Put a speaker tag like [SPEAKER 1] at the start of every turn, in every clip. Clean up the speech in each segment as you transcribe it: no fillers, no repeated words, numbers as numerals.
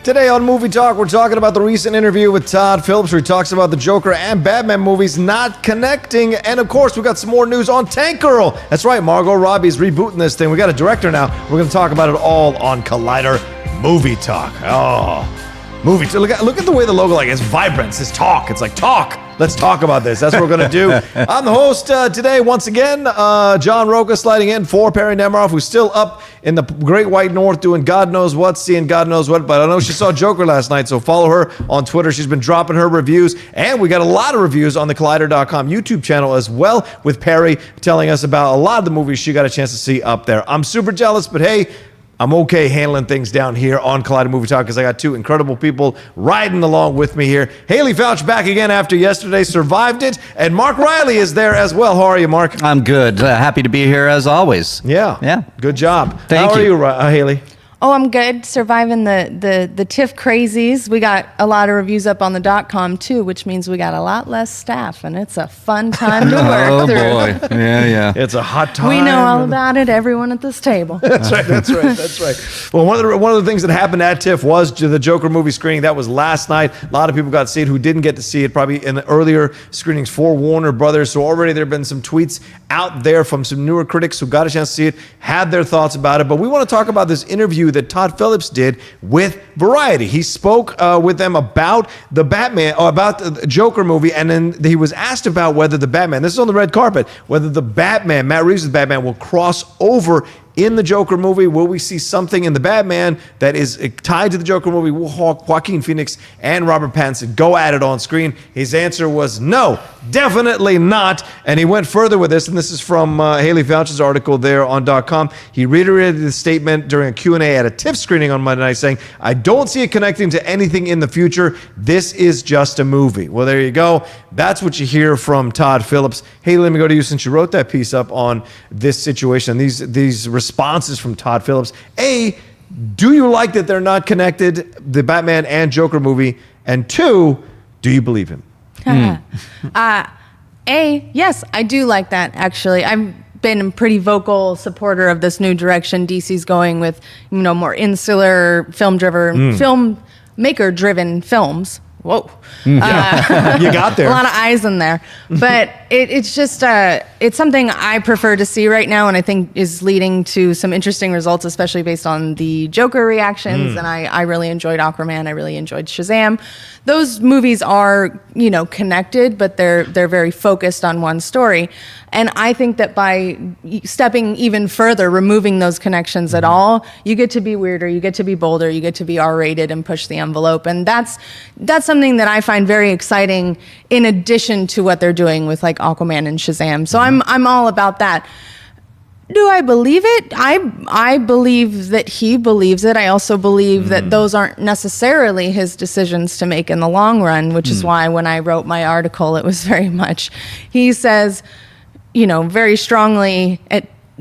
[SPEAKER 1] Today on Movie Talk, we're talking about the recent interview with Todd Phillips, where he talks about the Joker and Batman movies not connecting. And of course, we got some more news on Tank Girl. That's right, Margo Robbie's rebooting this thing. We got a director now. We're going to talk about it all on Collider Movie Talk. Movie talk. Look at the way the logo, like, it's vibrant. It's talk. It's like talk. Let's talk about this. That's what we're going to do. I'm the host today, once again, John Rocha sliding in for Perry Nemiroff, who's still up in the Great White North doing God knows what, seeing God knows what. But I know she saw Joker last night, so follow her on Twitter. She's been dropping her reviews. And we got a lot of reviews on the Collider.com YouTube channel as well, with Perry telling us about a lot of the movies she got a chance to see up there. I'm super jealous, but hey, I'm okay handling things down here on Collider Movie Talk because I got two incredible people riding along with me here. Haleigh Foutch back again after yesterday, survived it, and Mark Reilly is there as well. How are you, Mark?
[SPEAKER 2] I'm good. Happy to be here as always.
[SPEAKER 1] Yeah. Good job.
[SPEAKER 2] Thank
[SPEAKER 1] How
[SPEAKER 2] you.
[SPEAKER 1] are you, Haleigh?
[SPEAKER 3] Oh, I'm good. Surviving the TIFF crazies. We got a lot of reviews up on the .com too, which means we got a lot less staff, and it's a fun time to work through.
[SPEAKER 2] Oh boy, yeah.
[SPEAKER 1] It's a hot time.
[SPEAKER 3] We know all about it. Everyone at this table.
[SPEAKER 1] That's right. Well, one of the things that happened at TIFF was the Joker movie screening. That was last night. A lot of people got to see it who didn't get to see it, probably in the earlier screenings for Warner Brothers. So already there have been some tweets out there from some newer critics who got a chance to see it, had their thoughts about it. But we want to talk about this interview that Todd Phillips did with Variety. He spoke with them about the Batman, or about the Joker movie, and then he was asked about whether the Batman, this is on the red carpet, whether the Batman, Matt Reeves' Batman, will cross over in the Joker movie. Will we see something in the Batman that is tied to the Joker movie? Will Joaquin Phoenix and Robert Pattinson go at it on screen? His answer was no, definitely not. And he went further with this, and this is from Haleigh Foutch's article there on .com. He reiterated the statement during a Q&A at a TIFF screening on Monday night, saying, "I don't see it connecting to anything in the future. This is just a movie." Well, there you go. That's what you hear from Todd Phillips. Hey, let me go to you, since you wrote that piece up on this situation, these responses from Todd Phillips. A, do you like that they're not connected, the Batman and Joker movie? And two, do you believe him?
[SPEAKER 3] Yes, I do like that, actually. I've been a pretty vocal supporter of this new direction DC's going with, more insular, filmmaker-driven films. Whoa.
[SPEAKER 1] You got there.
[SPEAKER 3] A lot of eyes in there. But it's just, it's something I prefer to see right now, and I think is leading to some interesting results, especially based on the Joker reactions. And I really enjoyed Aquaman. I really enjoyed Shazam. Those movies are, connected, but they're very focused on one story. And I think that by stepping even further, removing those connections at all, you get to be weirder, you get to be bolder, you get to be R-rated and push the envelope. And that's something that I find very exciting, in addition to what they're doing with like Aquaman and Shazam. So I'm all about that. Do I believe it? I believe that he believes it. I also believe that those aren't necessarily his decisions to make in the long run, which is why when I wrote my article, it was very much, he says, very strongly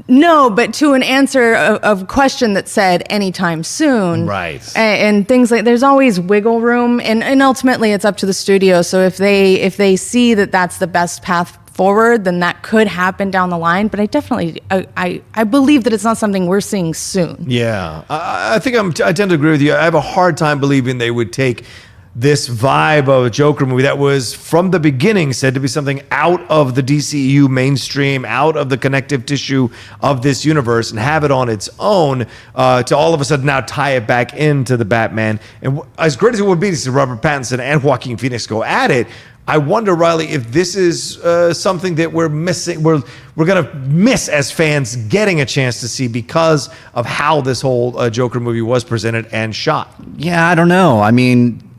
[SPEAKER 3] no, but to an answer of a question that said anytime soon.
[SPEAKER 1] Right.
[SPEAKER 3] And things like, there's always wiggle room, and ultimately it's up to the studio. So if they see that that's the best path forward, then that could happen down the line. But I definitely, I believe that it's not something we're seeing soon.
[SPEAKER 1] Yeah, I think I tend to agree with you. I have a hard time believing they would take this vibe of a Joker movie that was from the beginning said to be something out of the DCEU mainstream, out of the connective tissue of this universe, and have it on its own to all of a sudden now tie it back into the Batman. And as great as it would be to see Robert Pattinson and Joaquin Phoenix go at it, I wonder, Reilly, if this is something that we're missing, we're going to miss as fans getting a chance to see because of how this whole Joker movie was presented and shot.
[SPEAKER 2] Yeah, I don't know. I mean,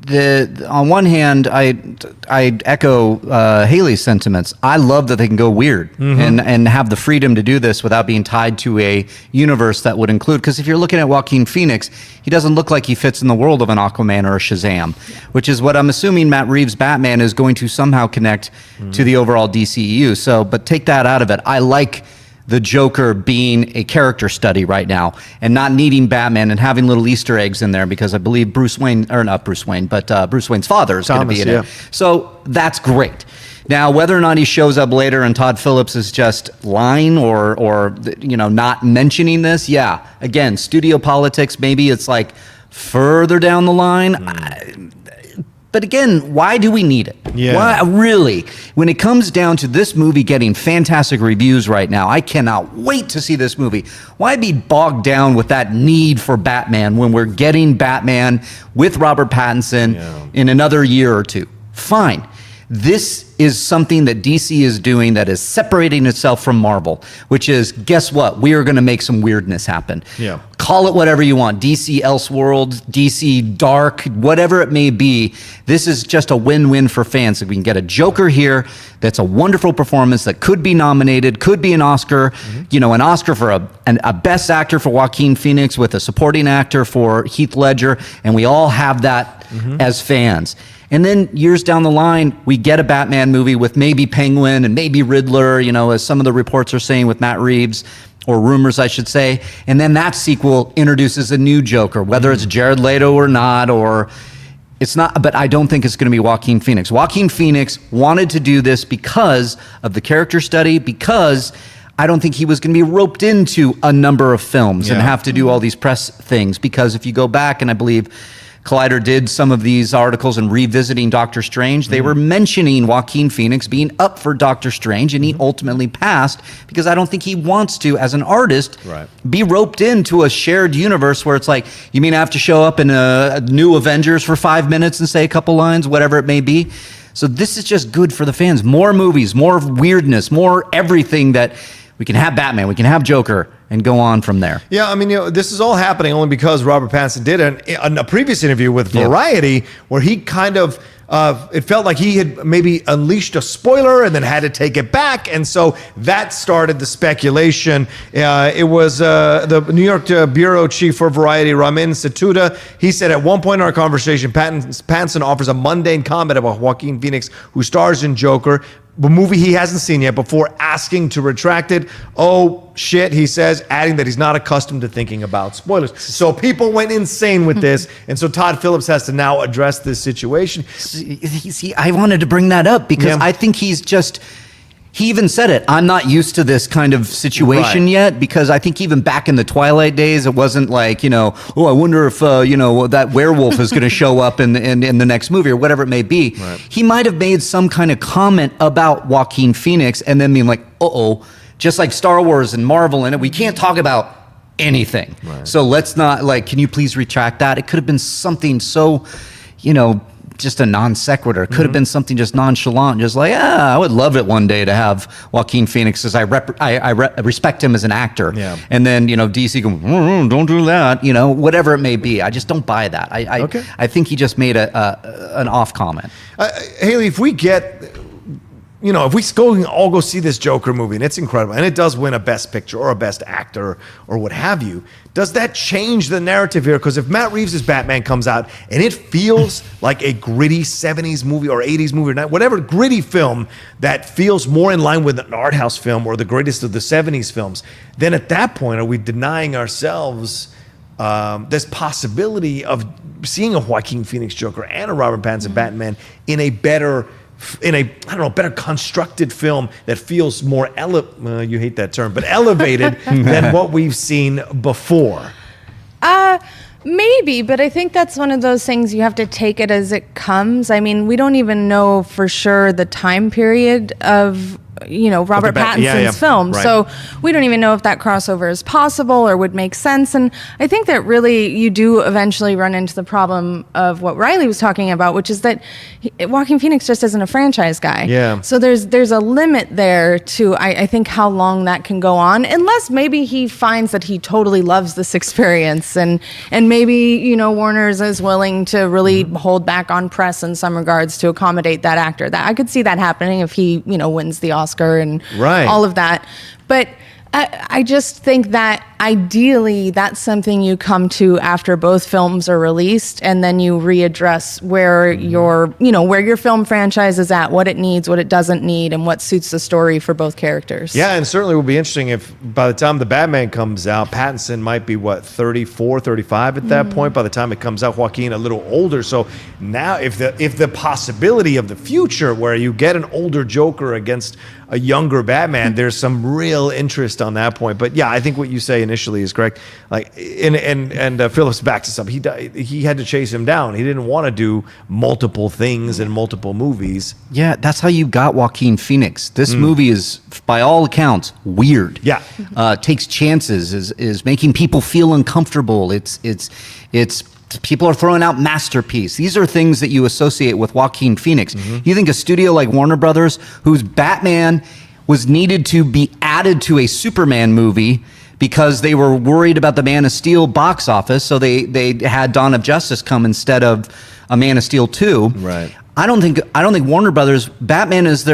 [SPEAKER 2] on one hand, I echo Haleigh's sentiments. I love that they can go weird and have the freedom to do this without being tied to a universe that would include. Because if you're looking at Joaquin Phoenix, he doesn't look like he fits in the world of an Aquaman or a Shazam, which is what I'm assuming Matt Reeves' Batman is going to somehow connect to the overall DCEU. So, but take that out of it. I like the Joker being a character study right now and not needing Batman and having little Easter eggs in there, because I believe Bruce Wayne's father is going to be in it. So that's great. Now, whether or not he shows up later and Todd Phillips is just lying or not mentioning this, again, studio politics, maybe it's like further down the line. But again, why do we need it?
[SPEAKER 1] Yeah.
[SPEAKER 2] Why, really? When it comes down to this movie getting fantastic reviews right now, I cannot wait to see this movie. Why be bogged down with that need for Batman when we're getting Batman with Robert Pattinson in another year or two? Fine. This is something that DC is doing that is separating itself from Marvel, which is, guess what? We are going to make some weirdness happen.
[SPEAKER 1] Yeah.
[SPEAKER 2] Call it whatever you want. DC Elseworld, DC Dark, whatever it may be. This is just a win-win for fans. If we can get a Joker here that's a wonderful performance that could be nominated, could be an Oscar, an Oscar for a Best Actor for Joaquin Phoenix with a supporting actor for Heath Ledger, and we all have that as fans. And then years down the line, we get a Batman movie with maybe Penguin and maybe Riddler, as some of the reports are saying with Matt Reeves, or rumors, I should say. And then that sequel introduces a new Joker, whether it's Jared Leto or not, or it's not, but I don't think it's going to be Joaquin Phoenix. Joaquin Phoenix wanted to do this because of the character study, because I don't think he was going to be roped into a number of films and have to do all these press things. Because if you go back, and I believe Collider did some of these articles and revisiting Doctor Strange, they were mentioning Joaquin Phoenix being up for Doctor Strange, and he ultimately passed because I don't think he wants to, as an artist, be roped into a shared universe where it's like, you mean I have to show up in a new Avengers for 5 minutes and say a couple lines, whatever it may be. So this is just good for the fans. More movies, more weirdness, more everything that we can have Batman, we can have Joker, and go on from there.
[SPEAKER 1] Yeah, I mean, this is all happening only because Robert Pattinson did a previous interview with Variety where he kind of, it felt like he had maybe unleashed a spoiler and then had to take it back. And so that started the speculation. It was the New York bureau chief for Variety, Ramin Satuda. He said at one point in our conversation, Pattinson offers a mundane comment about Joaquin Phoenix, who stars in Joker, a movie he hasn't seen yet, before asking to retract it. Oh, shit, he says, adding that he's not accustomed to thinking about spoilers. So people went insane with this, and so Todd Phillips has to now address this situation.
[SPEAKER 2] See, I wanted to bring that up because I think he even said it. I'm not used to this kind of situation yet, because I think even back in the Twilight days, it wasn't like, I wonder if, that werewolf is going to show up in the next movie or whatever it may be. Right. He might have made some kind of comment about Joaquin Phoenix and then being like, just like Star Wars and Marvel in it, we can't talk about anything. Right. So let's not, can you please retract that? It could have been something so, just a non sequitur. It could have been something just nonchalant, just like, I would love it one day to have Joaquin Phoenix, as I respect him as an actor. Yeah. And then, DC go, don't do that, whatever it may be. I just don't buy that. I think he just made an off comment.
[SPEAKER 1] Haleigh, if we get, if we all go see this Joker movie, and it's incredible, and it does win a Best Picture or a Best Actor or what have you, does that change the narrative here? Because if Matt Reeves' Batman comes out and it feels like a gritty 70s movie or 80s movie or whatever gritty film that feels more in line with an art house film or the greatest of the 70s films, then at that point, are we denying ourselves this possibility of seeing a Joaquin Phoenix Joker and a Robert Pattinson Batman in a better constructed film that feels more you hate that term, but elevated than what we've seen before?
[SPEAKER 3] Maybe, but I think that's one of those things you have to take it as it comes. I mean, we don't even know for sure the time period of Robert Pattinson's film. Right. So we don't even know if that crossover is possible or would make sense. And I think that really you do eventually run into the problem of what Reilly was talking about, which is that Joaquin Phoenix just isn't a franchise guy. Yeah. So there's a limit there to, I think, how long that can go on, unless maybe he finds that he totally loves this experience and maybe, Warner's is willing to really hold back on press in some regards to accommodate that actor. That I could see that happening if he, wins the Oscar and all of that. But I just think that ideally that's something you come to after both films are released, and then you readdress where where your film franchise is at, what it needs, what it doesn't need, and what suits the story for both characters. Yeah,
[SPEAKER 1] and certainly will be interesting if by the time the Batman comes out, Pattinson might be 34, 35 at that point. By the time it comes out, Joaquin a little older. So now if the possibility of the future where you get an older Joker against a younger Batman, there's some real interest on that point. But yeah, I think what you say initially is correct. Like, and Phillips backs us up. He had to chase him down. He didn't want to do multiple things in multiple movies.
[SPEAKER 2] Yeah, that's how you got Joaquin Phoenix. This movie is, by all accounts, weird.
[SPEAKER 1] Yeah.
[SPEAKER 2] Takes chances, is making people feel uncomfortable. It's people are throwing out masterpiece. These are things that you associate with Joaquin Phoenix. You think a studio like Warner Brothers, whose Batman was needed to be added to a Superman movie because they were worried about the Man of Steel box office, so they had Dawn of Justice come instead of a Man of Steel 2.
[SPEAKER 1] Right.
[SPEAKER 2] I don't think Warner Brothers, Batman is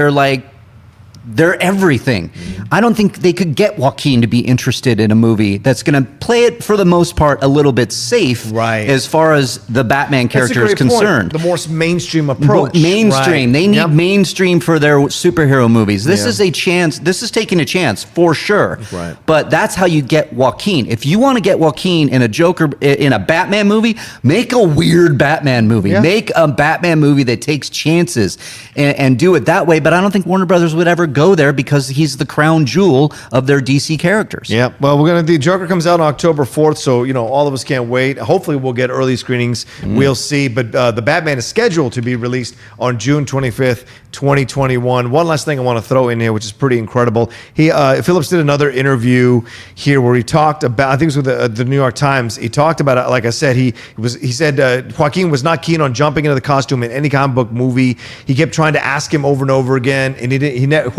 [SPEAKER 2] they're everything. I don't think they could get Joaquin to be interested in a movie that's going to play it, for the most part, a little bit safe,
[SPEAKER 1] right,
[SPEAKER 2] as far as the Batman character is concerned.
[SPEAKER 1] The more mainstream approach.
[SPEAKER 2] Mainstream.
[SPEAKER 1] Right.
[SPEAKER 2] They need mainstream for their superhero movies. This is a chance. This is taking a chance, for sure.
[SPEAKER 1] Right.
[SPEAKER 2] But that's how you get Joaquin. If you want to get Joaquin in a Batman movie, make a weird Batman movie.
[SPEAKER 1] Yeah.
[SPEAKER 2] Make a Batman movie that takes chances and do it that way. But I don't think Warner Brothers would ever go there because he's the crown jewel of their DC characters.
[SPEAKER 1] Yeah. Well, the Joker comes out on October 4th, so all of us can't wait. Hopefully, we'll get early screenings. We'll see. But the Batman is scheduled to be released on June 25th, 2021. One last thing I want to throw in here, which is pretty incredible. Phillips did another interview here where he talked about, I think it was with the New York Times. He talked about it. Like I said, he said Joaquin was not keen on jumping into the costume in any comic book movie. He kept trying to ask him over and over again, and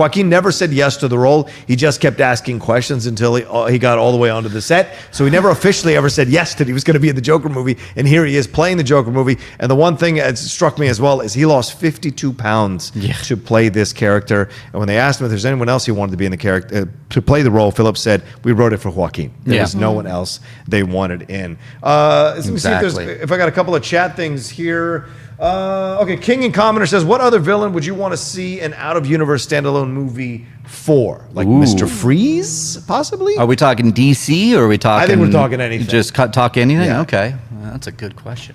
[SPEAKER 1] Joaquin never said yes to the role. He just kept asking questions until he got all the way onto the set. So he never officially ever said yes that he was going to be in the Joker movie. And here he is playing the Joker movie. And the one thing that struck me as well is he lost 52 pounds to play this character. And when they asked him if there's anyone else he wanted to be in the character to play the role, Phillips said, "We wrote it for Joaquin. There was no one else they wanted in." Let me see if I got a couple of chat things here. Okay, King and Commoner says, what other villain would you want to see an out-of-universe standalone movie for? Like Mr. Freeze, possibly?
[SPEAKER 2] Are we talking DC or are we talking...
[SPEAKER 1] I think we're talking anything.
[SPEAKER 2] Just talk anything?
[SPEAKER 1] Yeah.
[SPEAKER 2] Okay. Well, that's a good question.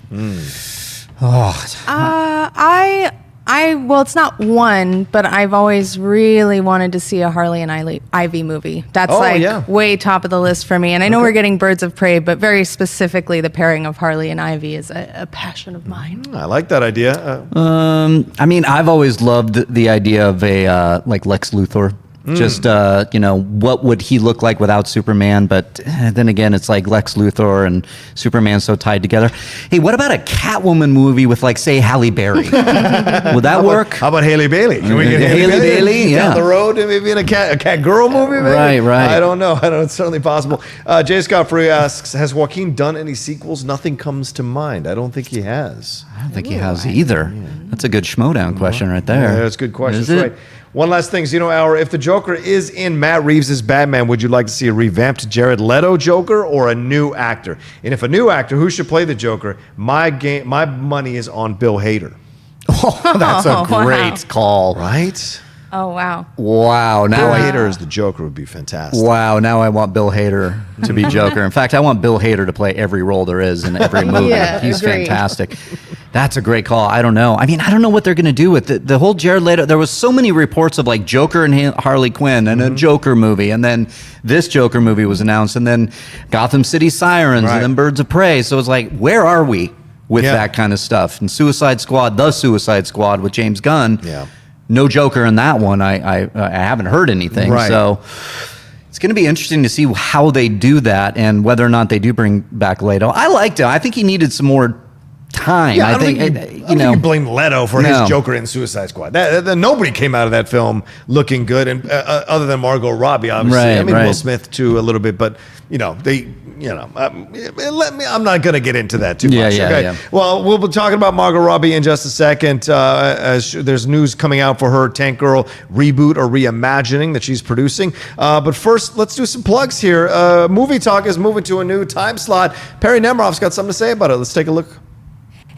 [SPEAKER 3] Well, it's not one, but I've always really wanted to see a Harley and Ivy movie. That's way top of the list for me. And I know we're getting Birds of Prey, but very specifically, the pairing of Harley and Ivy is a passion of mine.
[SPEAKER 1] I like that idea.
[SPEAKER 2] I mean, I've always loved the idea of a like Lex Luthor. Just, what would he look like without Superman? But then again, it's like Lex Luthor and Superman so tied together. Hey, what about a Catwoman movie with, like, say, Halle Berry? Would that work?
[SPEAKER 1] How about Halle Bailey? Can we get
[SPEAKER 2] Halle Bailey? Yeah.
[SPEAKER 1] Down the road, maybe in a cat girl movie? Maybe?
[SPEAKER 2] Right.
[SPEAKER 1] I don't know. It's certainly possible. J. Scott Free asks, has Joaquin done any sequels? Nothing comes to mind. I don't think he has.
[SPEAKER 2] I don't think he has either. That's a good schmodown question right there.
[SPEAKER 1] Yeah, that's a good question.
[SPEAKER 2] Is it?
[SPEAKER 1] Right. One last thing, Hour. If the Joker is in Matt Reeves' Batman, would you like to see a revamped Jared Leto Joker or a new actor? And if a new actor, who should play the Joker? My money is on Bill Hader.
[SPEAKER 2] Oh, that's a great call.
[SPEAKER 1] Right?
[SPEAKER 3] Oh, wow.
[SPEAKER 2] Wow.
[SPEAKER 1] Bill Hader as the Joker would be fantastic.
[SPEAKER 2] Wow. Now I want Bill Hader to be Joker. In fact, I want Bill Hader to play every role there is in every movie. He's fantastic. That's a great call. I don't know. I mean, I don't know what they're going to do with the whole Jared Leto. There was so many reports of like Joker and Harley Quinn and a Joker movie. And then this Joker movie was announced. And then Gotham City Sirens and then Birds of Prey. So it's like, where are we with that kind of stuff? And Suicide Squad with James Gunn.
[SPEAKER 1] Yeah.
[SPEAKER 2] No Joker in that one. I haven't heard anything.
[SPEAKER 1] Right.
[SPEAKER 2] So it's going to be interesting to see how they do that and whether or not they do bring back Leto. I liked him. I think he needed some more time.
[SPEAKER 1] Yeah, I think you blame Leto for his Joker in Suicide Squad. Nobody came out of that film looking good, and other than Margo Robbie, obviously. Will Smith too a little bit, but I'm not going to get into that too much. Okay. Well, we'll be talking about Margo Robbie in just a second. As there's news coming out for her Tank Girl reboot or reimagining that she's producing. But first, let's do some plugs here. Movie Talk is moving to a new time slot. Perry Nemiroff's got something to say about it. Let's take a look.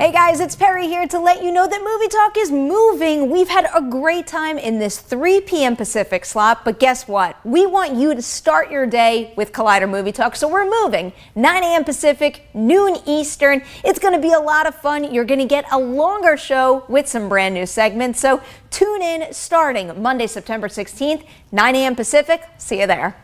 [SPEAKER 4] Hey guys, it's Perry here to let you know that Movie Talk is moving. We've had a great time in this 3 p.m. Pacific slot, but guess what? We want you to start your day with Collider Movie Talk, so we're moving. 9 a.m. Pacific, noon Eastern. It's going to be a lot of fun. You're going to get a longer show with some brand new segments, so tune in starting Monday, September 16th, 9 a.m. Pacific. See you there.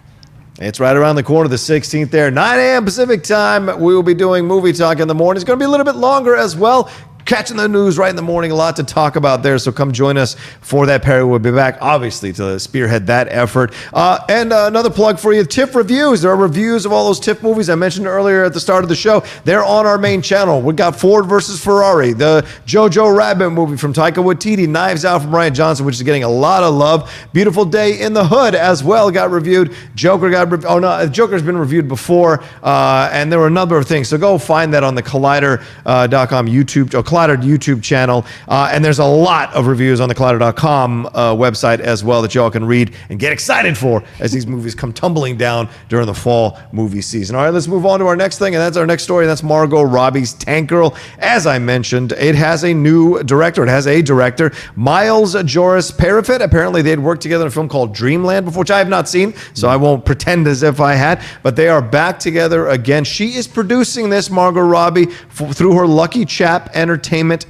[SPEAKER 1] It's right around the corner, the 16th there, 9 a.m. Pacific time. We will be doing Movie Talk in the morning. It's going to be a little bit longer as well. Catching the news right in the morning, a lot to talk about there. So come join us for that. Perry will be back, obviously, to spearhead that effort. And another plug for you, TIFF reviews. There are reviews of all those TIFF movies I mentioned earlier at the start of the show. They're on our main channel. We got Ford versus Ferrari, the Jojo Rabbit movie from Taika Waititi, Knives Out from Rian Johnson, which is getting a lot of love. Beautiful Day in the Hood as well got reviewed. Joker's been reviewed before, and there were a number of things. So go find that on the Collider.com YouTube channel, and there's a lot of reviews on the Collider.com website as well that y'all can read and get excited for as these movies come tumbling down during the fall movie season. All right, let's move on to our next thing, and that's our next story. That's Margo Robbie's Tank Girl. As I mentioned, it has a new director. It has a director, Miles Joris-Payrafitte. Apparently, they had worked together in a film called Dreamland before, which I have not seen, so I won't pretend as if I had, but they are back together again. She is producing this, Margo Robbie, through her Lucky Chap Entertainment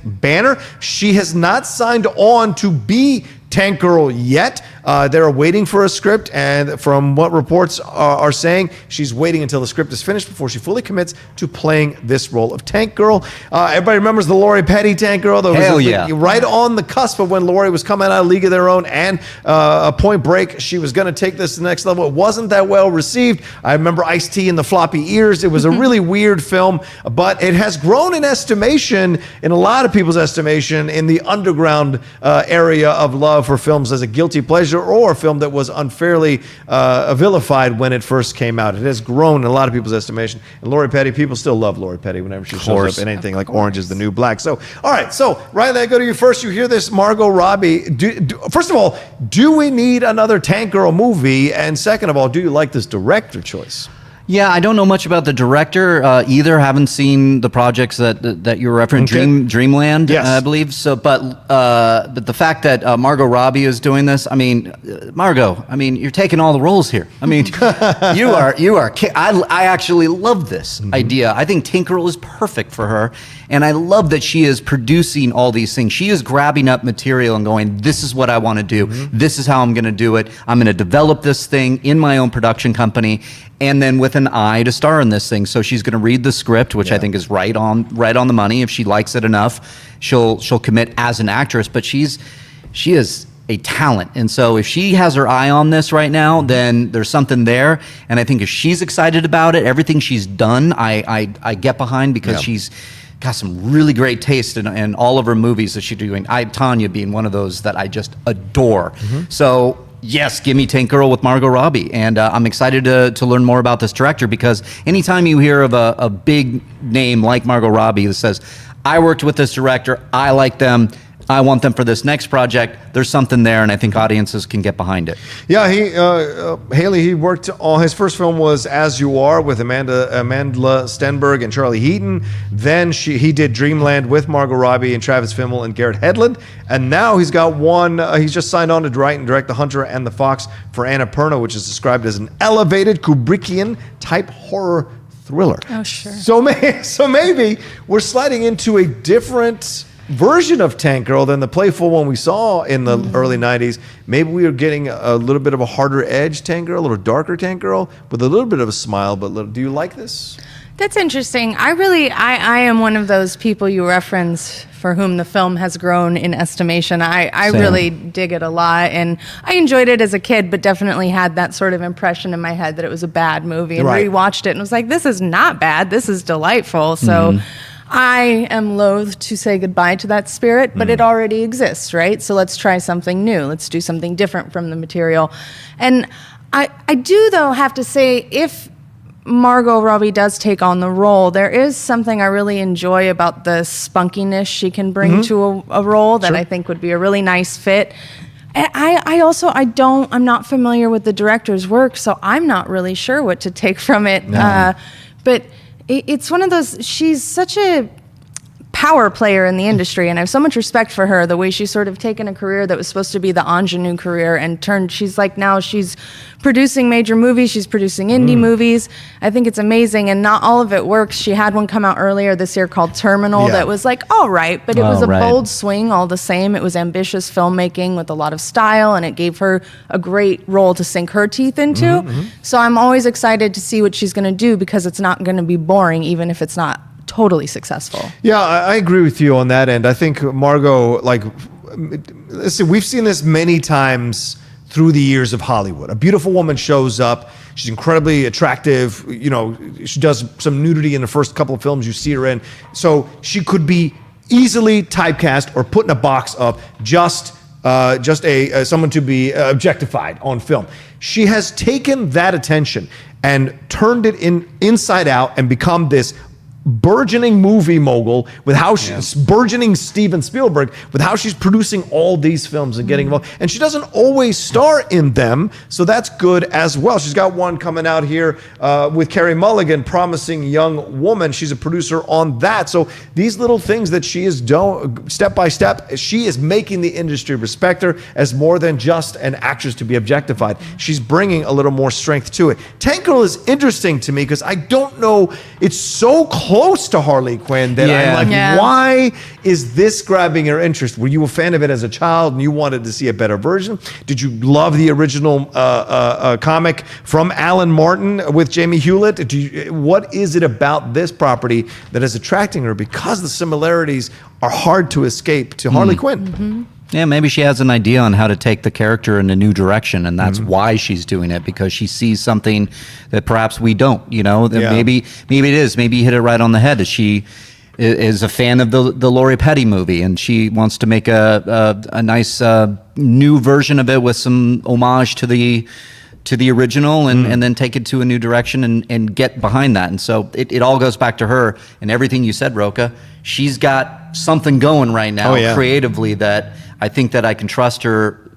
[SPEAKER 1] banner. She has not signed on to be Tank Girl yet. They're waiting for a script, and from what reports are saying, she's waiting until the script is finished before she fully commits to playing this role of Tank Girl. Everybody remembers the Lori Petty Tank Girl?
[SPEAKER 2] Hell yeah.
[SPEAKER 1] Right on the cusp of when Lori was coming out of League of Their Own and Point Break. She was going to take this to the next level. It wasn't that well received. I remember Ice-T and the Floppy Ears. It was a really weird film, but it has grown in estimation, in a lot of people's estimation, in the underground area of love for films as a guilty pleasure or a film that was unfairly vilified when it first came out. It has grown in a lot of people's estimation. And Lori Petty, people still love Lori Petty whenever she shows up in anything like Orange is the New Black. So, all right. So, Ryan, I go to you first. You hear this, Margo Robbie. First of all, do we need another Tank Girl movie? And second of all, do you like this director choice?
[SPEAKER 2] Yeah, I don't know much about the director either. Haven't seen the projects that you were referencing.
[SPEAKER 1] Okay.
[SPEAKER 2] Dreamland,
[SPEAKER 1] yes.
[SPEAKER 2] I believe. So, but the fact that Margo Robbie is doing this, I mean, Margo, I mean, you're taking all the roles here. I mean, you are. I actually love this idea. I think Tank Girl is perfect for her, and I love that she is producing all these things. She is grabbing up material and going, "This is what I want to do. This is how I'm going to do it. I'm going to develop this thing in my own production company." And then with an eye to star in this thing. So she's going to read the script, which I think is right on the money. If she likes it enough, she'll commit as an actress. But she is a talent. And so if she has her eye on this right now, then there's something there. And I think if she's excited about it, everything she's done, I get behind, because she's got some really great taste in all of her movies that she's doing. Tanya being one of those that I just adore. So yes, give me Tank Girl with Margo Robbie. And I'm excited to learn more about this director, because anytime you hear of a big name like Margo Robbie that says, I worked with this director, I like them, I want them for this next project, there's something there, and I think audiences can get behind it.
[SPEAKER 1] Yeah, Haleigh, he worked on, his first film was As You Are with Amanda Stenberg and Charlie Heaton. Then he did Dreamland with Margo Robbie and Travis Fimmel and Garrett Hedlund. And now he's got he's just signed on to write and direct The Hunter and the Fox for Annapurna, which is described as an elevated Kubrickian type horror thriller.
[SPEAKER 3] Oh, sure.
[SPEAKER 1] So maybe we're sliding into a different version of Tank Girl than the playful one we saw in the early 90s. Maybe we are getting a little bit of a harder edge Tank Girl, a little darker Tank Girl, with a little bit of a smile. But do you like this?
[SPEAKER 3] That's interesting. I am one of those people you reference for whom the film has grown in estimation. I really dig it a lot, and I enjoyed it as a kid, but definitely had that sort of impression in my head that it was a bad movie, and rewatched it and was like, this is not bad, this is delightful. So I am loath to say goodbye to that spirit, but it already exists, right? So let's try something new. Let's do something different from the material. And I do, though, have to say, if Margo Robbie does take on the role, there is something I really enjoy about the spunkiness she can bring to a role that I think would be a really nice fit. And I'm not familiar with the director's work, so I'm not really sure what to take from it. But it's one of those, she's such a power player in the industry, and I have so much respect for her, the way she's sort of taken a career that was supposed to be the ingenue career and she's like, now she's producing major movies, she's producing indie movies. I think it's amazing, and not all of it works. She had one come out earlier this year called Terminal that was like, all right, but it was a bold swing all the same. It was ambitious filmmaking with a lot of style, and it gave her a great role to sink her teeth into. So I'm always excited to see what she's going to do, because it's not going to be boring, even if it's not totally successful.
[SPEAKER 1] Yeah, I agree with you on that end. I think Margo, like, listen, we've seen this many times through the years of Hollywood. A beautiful woman shows up. She's incredibly attractive. You know, she does some nudity in the first couple of films you see her in. So she could be easily typecast or put in a box of just someone to be objectified on film. She has taken that attention and turned it inside out and become this burgeoning movie mogul with how she's burgeoning Steven Spielberg with how she's producing all these films and getting involved. And she doesn't always star in them, so that's good as well. She's got one coming out here with Carey Mulligan, Promising Young Woman. She's a producer on that. So these little things that she is doing step by step, she is making the industry respect her as more than just an actress to be objectified. She's bringing a little more strength to it. Tank Girl is interesting to me because I don't know, it's so close to Harley Quinn that I'm like, why is this grabbing your interest? Were you a fan of it as a child and you wanted to see a better version? Did you love the original comic from Alan Martin with Jamie Hewlett? What is it about this property that is attracting her? Because the similarities are hard to escape to Harley Quinn.
[SPEAKER 2] Yeah, maybe she has an idea on how to take the character in a new direction, and that's why she's doing it, because she sees something that perhaps we don't, you know? That maybe it is. Maybe you hit it right on the head. She is a fan of the Lori Petty movie, and she wants to make a nice new version of it with some homage to the original and then take it to a new direction and get behind that. And so it all goes back to her and everything you said, Rocha. She's got something going right now creatively that I think that I can trust her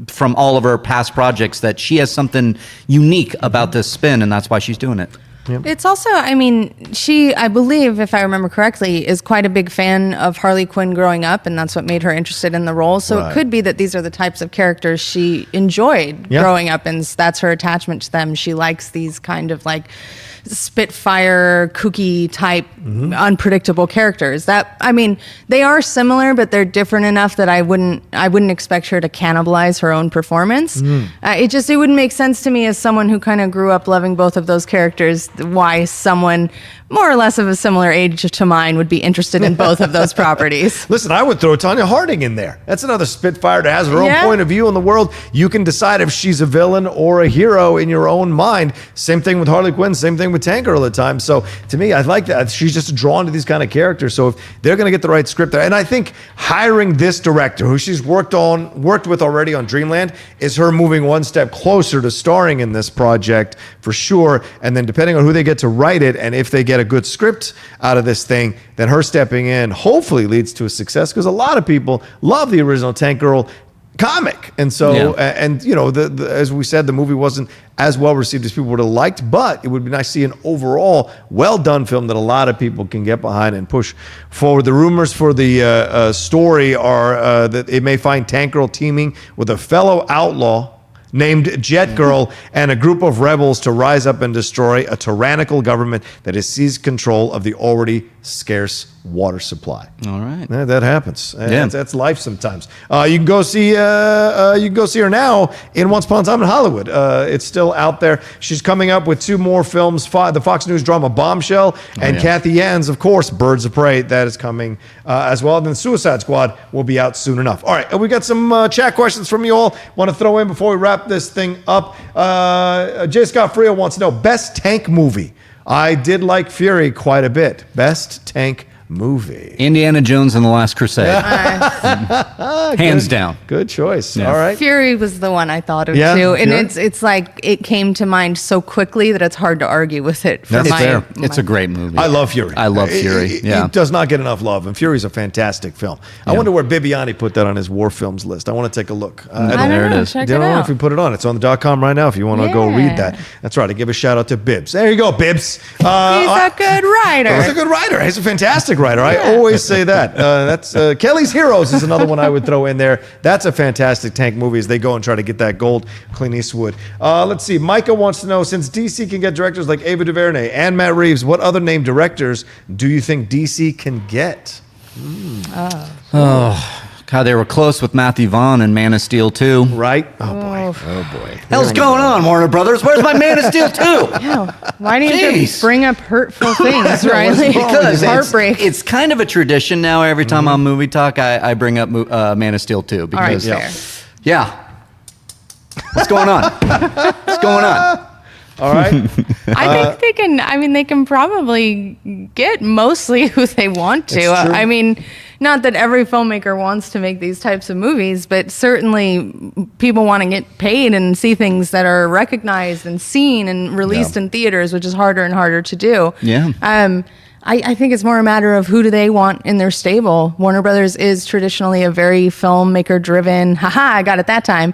[SPEAKER 2] from all of her past projects, that she has something unique about this spin, and that's why she's doing it.
[SPEAKER 3] It's also, I mean, she, I believe, if I remember correctly, is quite a big fan of Harley Quinn growing up, and that's what made her interested in the role. So it could be that these are the types of characters she enjoyed growing up, and that's her attachment to them. She likes these kind of like Spitfire, kooky type, unpredictable characters. That, I mean, they are similar, but they're different enough that I wouldn't expect her to cannibalize her own performance. It wouldn't make sense to me as someone who kind of grew up loving both of those characters, why someone more or less of a similar age to mine would be interested in both of those properties.
[SPEAKER 1] Listen, I would throw Tonya Harding in there. That's another Spitfire that has her own point of view on the world. You can decide if she's a villain or a hero in your own mind. Same thing with Harley Quinn, same thing with Tank Girl at times. So to me, I like that. She's just drawn to these kind of characters. So if they're going to get the right script there, and I think hiring this director, who she's worked with already on Dreamland, is her moving one step closer to starring in this project for sure. And then depending on who they get to write it, and if they get a good script out of this thing, then her stepping in hopefully leads to a success, because a lot of people love the original Tank Girl comic, and so and you know, as we said, the movie wasn't as well received as people would have liked, but it would be nice to see an overall well done film that a lot of people can get behind and push forward. The rumors for the story are that it may find Tank Girl teaming with a fellow outlaw named Jet Girl and a group of rebels to rise up and destroy a tyrannical government that has seized control of the already scarce water supply.
[SPEAKER 2] All right,
[SPEAKER 1] that happens. That's life sometimes. You can go see her now in Once Upon a Time in Hollywood. It's still out there. She's coming up with 2 more films: the Fox News drama Bombshell, and Kathy Yann's, of course, Birds of Prey. That is coming as well. And then Suicide Squad will be out soon enough. All right, we got some chat questions from you all. Want to throw in before we wrap this thing up. J. Scott Frio wants to know best tank movie. I did like Fury quite a bit. Best tank movie.
[SPEAKER 2] Indiana Jones and the Last Crusade. Hands down.
[SPEAKER 1] Good choice.
[SPEAKER 2] Yeah.
[SPEAKER 1] All right.
[SPEAKER 3] Fury was the one I thought of too. And it's like it came to mind so quickly that it's hard to argue with it.
[SPEAKER 2] That's fair. It's a great movie.
[SPEAKER 1] I love Fury.
[SPEAKER 2] I love Fury.
[SPEAKER 1] It does not get enough love, and Fury's a fantastic film. I wonder where Bibiani put that on his war films list. I want to take a look.
[SPEAKER 2] There it is.
[SPEAKER 3] Check
[SPEAKER 1] I
[SPEAKER 3] it
[SPEAKER 1] don't know
[SPEAKER 3] out.
[SPEAKER 1] if we put it on. It's on the .com right now if you want to go read that. That's right. I give a shout out to Bibbs. There you go, Bibbs.
[SPEAKER 3] He's a good writer.
[SPEAKER 1] He's a good writer. He's a fantastic fantastic writer. I always say that. That's Kelly's Heroes is another one I would throw in there. That's a fantastic tank movie as they go and try to get that gold. Clint Eastwood. Let's see. Micah wants to know, since DC can get directors like Ava DuVernay and Matt Reeves, what other named directors do you think DC can get?
[SPEAKER 2] God, they were close with Matthew Vaughn and Man of Steel 2.
[SPEAKER 1] Right? Oh boy.
[SPEAKER 2] Hell's going on, Warner Brothers? Where's my Man of Steel 2?
[SPEAKER 3] Yeah. Why do you have
[SPEAKER 2] Jeez.
[SPEAKER 3] to bring up hurtful things, Riley?
[SPEAKER 2] Because
[SPEAKER 3] Heartbreak.
[SPEAKER 2] it's kind of a tradition now. Every time on Movie Talk, I bring up Man of Steel 2.
[SPEAKER 3] All right,
[SPEAKER 2] Because,
[SPEAKER 3] fair.
[SPEAKER 2] yeah. What's going on? What's going on?
[SPEAKER 1] All right.
[SPEAKER 3] I think they can. I mean, they can probably get mostly who they want to.
[SPEAKER 1] It's true.
[SPEAKER 3] I mean, not that every filmmaker wants to make these types of movies, but certainly people want to get paid and see things that are recognized and seen and released in theaters, which is harder and harder to do.
[SPEAKER 2] Yeah.
[SPEAKER 3] I think it's more a matter of who do they want in their stable. Warner Brothers is traditionally a very filmmaker-driven, I got it that time,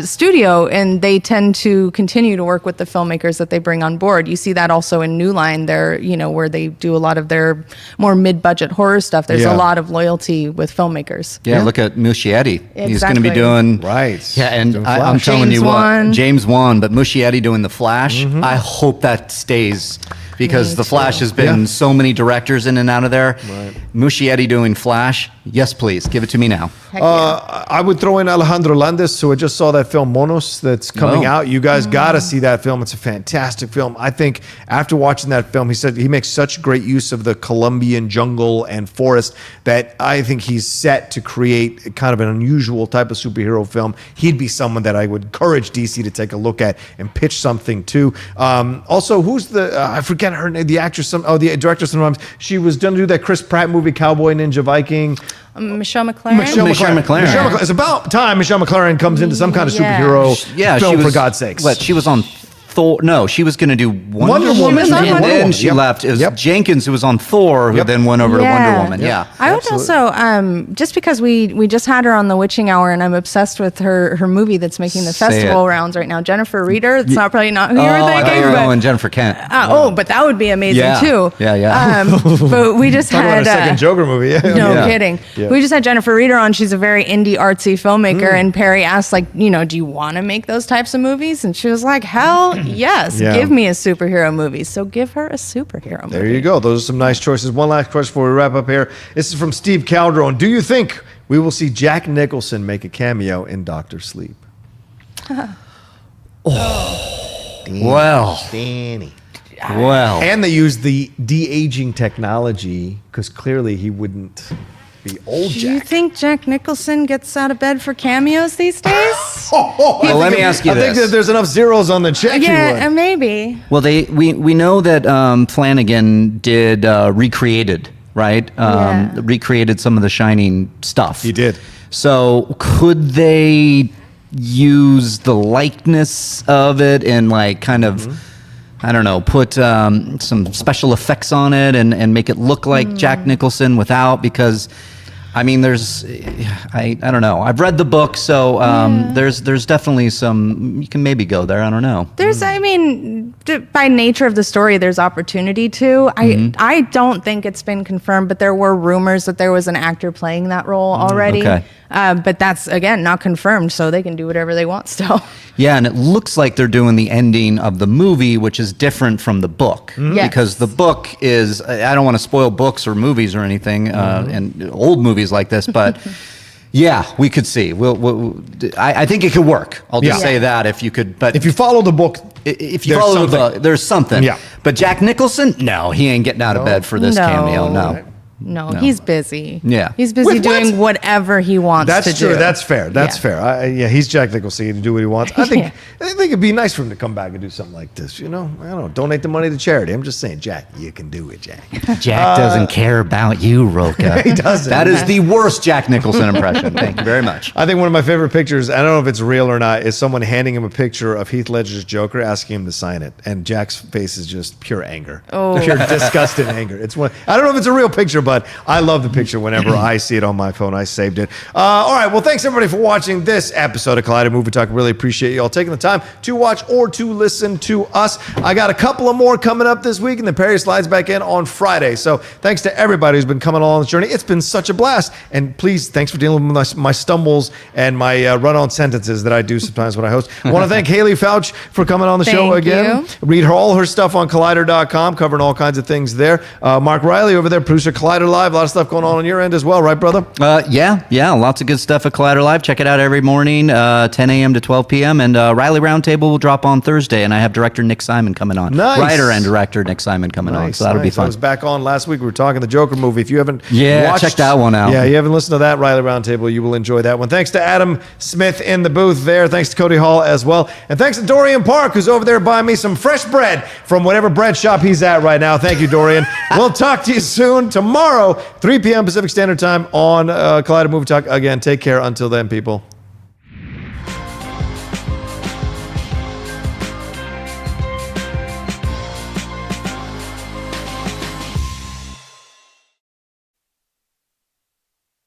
[SPEAKER 3] studio, and they tend to continue to work with the filmmakers that they bring on board. You see that also in New Line, where they do a lot of their more mid-budget horror stuff. There's a lot of loyalty with filmmakers.
[SPEAKER 2] Yeah, look at Muschietti. He's going to be
[SPEAKER 3] Exactly.
[SPEAKER 2] doing...
[SPEAKER 1] Right.
[SPEAKER 2] Yeah, and
[SPEAKER 1] Doing
[SPEAKER 2] I'm
[SPEAKER 1] Flash.
[SPEAKER 2] telling you
[SPEAKER 3] Wan.
[SPEAKER 2] what, James Wan, but Muschietti doing The Flash, I hope that stays because
[SPEAKER 3] Me
[SPEAKER 2] The Flash
[SPEAKER 3] too.
[SPEAKER 2] has been
[SPEAKER 1] Yeah.
[SPEAKER 2] so many directors in and out of there.
[SPEAKER 1] Right.
[SPEAKER 2] Muschietti doing Flash, yes please, give it to me now.
[SPEAKER 3] Heck yeah.
[SPEAKER 1] I would throw in Alejandro Landes, who I just saw that film Monos that's coming
[SPEAKER 2] Oh.
[SPEAKER 1] out. You guys got to see that film. It's a fantastic film. I think after watching that film, he said he makes such great use of the Colombian jungle and forest that I think he's set to create kind of an unusual type of superhero film. He'd be someone that I would encourage DC to take a look at and pitch something to. Also, who's the, I forget her name, the actress, the director sometimes. She was going to do that Chris Pratt movie, Cowboy Ninja Viking.
[SPEAKER 3] Michelle McLaren.
[SPEAKER 2] Michelle McLaren.
[SPEAKER 1] Michelle McLaren. It's about time Michelle McLaren comes into some kind of
[SPEAKER 3] Yeah.
[SPEAKER 1] superhero film, for God's sakes.
[SPEAKER 2] What, she was on Thor? No, she was going to do Wonder
[SPEAKER 1] Woman.
[SPEAKER 2] Woman,
[SPEAKER 3] She was on
[SPEAKER 2] and
[SPEAKER 3] Wonder
[SPEAKER 2] then
[SPEAKER 1] Woman.
[SPEAKER 2] she
[SPEAKER 1] Yep.
[SPEAKER 2] left. It was
[SPEAKER 1] Yep.
[SPEAKER 2] Jenkins who was on Thor, who
[SPEAKER 1] Yep.
[SPEAKER 2] then went over to Wonder Woman. Yeah.
[SPEAKER 3] I would also, just because we just had her on the Witching Hour, and I'm obsessed with her movie that's making the
[SPEAKER 2] Say
[SPEAKER 3] festival
[SPEAKER 2] it.
[SPEAKER 3] rounds right now. Jennifer Reeder. It's probably not who you
[SPEAKER 2] Oh,
[SPEAKER 3] were
[SPEAKER 2] I thought
[SPEAKER 3] thinking.
[SPEAKER 2] you were
[SPEAKER 3] but,
[SPEAKER 2] going Jennifer Kent.
[SPEAKER 3] but that would be amazing
[SPEAKER 2] Yeah.
[SPEAKER 3] too.
[SPEAKER 2] Yeah.
[SPEAKER 3] But we just
[SPEAKER 1] Talk about
[SPEAKER 3] had
[SPEAKER 1] a second Joker movie.
[SPEAKER 3] No
[SPEAKER 2] Yeah.
[SPEAKER 3] kidding.
[SPEAKER 1] Yeah.
[SPEAKER 3] We just had Jennifer Reeder on. She's a very indie artsy filmmaker, and Perry asked, do you want to make those types of movies? And she was like, hell yes,
[SPEAKER 1] Yeah.
[SPEAKER 3] give me a superhero movie. So give her a superhero movie.
[SPEAKER 1] There you go. Those are some nice choices. One last question before we wrap up here. This is from Steve Calderon. Do you think we will see Jack Nicholson make a cameo in Doctor Sleep?
[SPEAKER 2] Well,
[SPEAKER 1] Danny.
[SPEAKER 2] well.
[SPEAKER 1] And they use the de-aging technology because clearly he wouldn't be old
[SPEAKER 3] Do you
[SPEAKER 1] Jack.
[SPEAKER 3] think Jack Nicholson gets out of bed for cameos these days?
[SPEAKER 2] Well, let me ask you
[SPEAKER 1] I think
[SPEAKER 2] this.
[SPEAKER 1] that there's enough zeros on the check.
[SPEAKER 3] Yeah, maybe.
[SPEAKER 2] Well, we know that Flanagan did Recreated, right?
[SPEAKER 3] Yeah.
[SPEAKER 2] Recreated some of the Shining stuff.
[SPEAKER 1] He did.
[SPEAKER 2] So could they use the likeness of it and kind of, I don't know, put some special effects on it and make it look like Jack Nicholson without? Because I mean, I don't know. I've read the book, so there's definitely some. You can maybe go there. I don't know.
[SPEAKER 3] There's, I mean, by nature of the story, there's opportunity to. I don't think it's been confirmed, but there were rumors that there was an actor playing that role already.
[SPEAKER 2] Okay.
[SPEAKER 3] But that's, again, not confirmed, so they can do whatever they want still.
[SPEAKER 2] Yeah, and it looks like they're doing the ending of the movie, which is different from the book.
[SPEAKER 3] Yes.
[SPEAKER 2] Because the book is, I don't want to spoil books or movies or anything, and old movies like this, but yeah, we could see. I think it could work. I'll just
[SPEAKER 1] Yeah.
[SPEAKER 2] say that if you could. But
[SPEAKER 1] If you follow the book,
[SPEAKER 2] if you
[SPEAKER 1] there's
[SPEAKER 2] follow the
[SPEAKER 1] something.
[SPEAKER 2] book, there's something.
[SPEAKER 1] Yeah.
[SPEAKER 2] But Jack Nicholson, no, he ain't getting out of bed for this cameo. No.
[SPEAKER 3] No, he's busy.
[SPEAKER 2] Yeah.
[SPEAKER 3] He's busy
[SPEAKER 1] With what?
[SPEAKER 3] doing whatever he wants to
[SPEAKER 1] That's
[SPEAKER 3] do.
[SPEAKER 1] true. That's fair. That's
[SPEAKER 3] Yeah.
[SPEAKER 1] fair. He's Jack Nicholson. He can do what he wants. I think
[SPEAKER 3] Yeah.
[SPEAKER 1] it'd be nice for him to come back and do something like this. I don't know. Donate the money to charity. I'm just saying, Jack, you can do it, Jack.
[SPEAKER 2] Jack doesn't care about you, Rocha.
[SPEAKER 1] He doesn't.
[SPEAKER 2] That is the worst Jack Nicholson impression. Thank you very much.
[SPEAKER 1] I think one of my favorite pictures, I don't know if it's real or not, is someone handing him a picture of Heath Ledger's Joker, asking him to sign it, and Jack's face is just pure anger, pure disgust and anger. It's one. I don't know if it's a real picture, but but I love the picture whenever I see it on my phone. I saved it. All right, well, thanks everybody for watching this episode of Collider Movie Talk. Really appreciate you all taking the time to watch or to listen to us. I got a couple of more coming up this week, and then Perry slides back in on Friday. So thanks to everybody who's been coming along this journey. It's been such a blast. And please, thanks for dealing with my stumbles and my run-on sentences that I do sometimes when I host. I want to thank Haleigh Foutch for coming on the show again. Read all her stuff on Collider.com, covering all kinds of things there. Mark Reilly over there, producer Collider Live. A lot of stuff going on your end as well, right, brother?
[SPEAKER 2] Yeah, lots of good stuff at Collider Live. Check it out every morning, 10 a.m. to 12 p.m. And Riley Roundtable will drop on Thursday, and I have director Nick Simon coming on.
[SPEAKER 1] Nice.
[SPEAKER 2] Writer and director Nick Simon coming on, so that'll be fun.
[SPEAKER 1] I was back on last week. We were talking the Joker movie. If you haven't
[SPEAKER 2] check that one out.
[SPEAKER 1] Yeah, you haven't listened to that Riley Roundtable, you will enjoy that one. Thanks to Adam Smith in the booth there. Thanks to Cody Hall as well. And thanks to Dorian Park, who's over there buying me some fresh bread from whatever bread shop he's at right now. Thank you, Dorian. We'll talk to you soon. Tomorrow, 3 p.m. Pacific Standard Time on Collider Movie Talk. Again, take care until then, people.